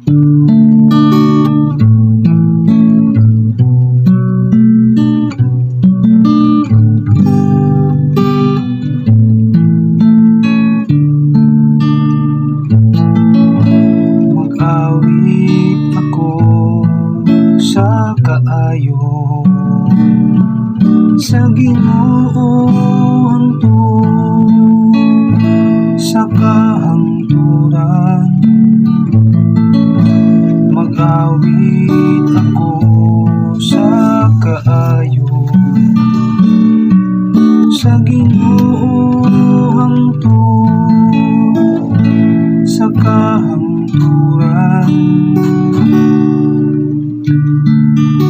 Mag-awit ako sa kaayo, sa Ginoo hangtod sa kahangturan. Mag-awit ako sa kaayo, sa Ginoo hangtod sa kahangturan.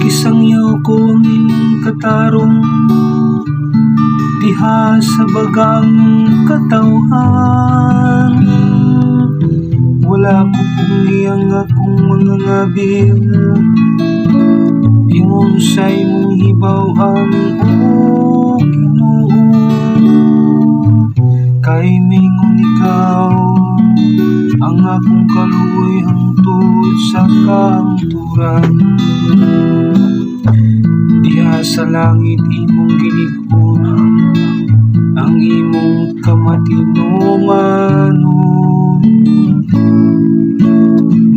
Kisangyaw ko ang inyong katarong diha sa bagang katawhan. Wala ko pumiyang akong mga ngabil, ingon sa imong hibaw-an o Ginoo. Kay mingon ikaw ang akong kaluoy hangtod sa kahangturan. Diha sa langit imong gilig-on ang imong kamatinumanon.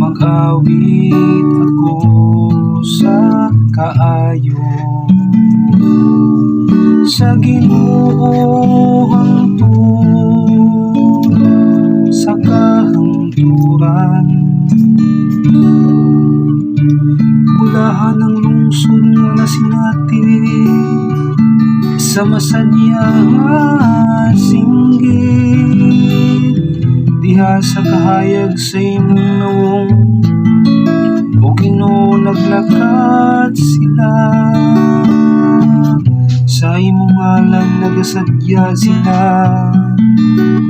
Mag-awit ako sa kaayo, sa Ginoo hangtod sa kahangturan. Bulahan ang lungsod nga nasinati sa masadya nga singgit. Diha sa kahayag sa imong nawong, o Ginoo naglakad sila. Sa imong ngalan nagasadya sila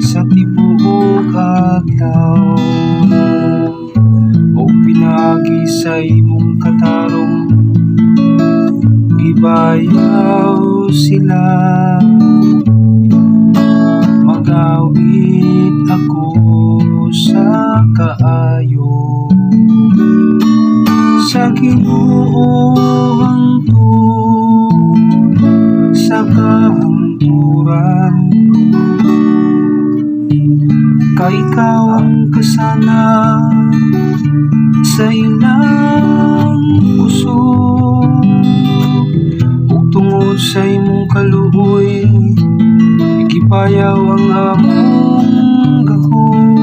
sa tibuok adlaw. O pinagi sa imong katarong, gibayaw sila. Mag-awit ako sa kaayo, sa Ginoo hangtod sa kahangturan. Kay ikaw ang kasana sa ilang puso, ug tungod sa imong kaluoy igipayaw ang among gahom.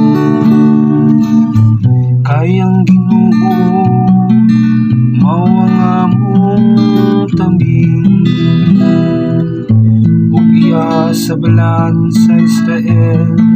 Kay ang Ginoo mao ang among tambing, ug iya sa balaan sa Israel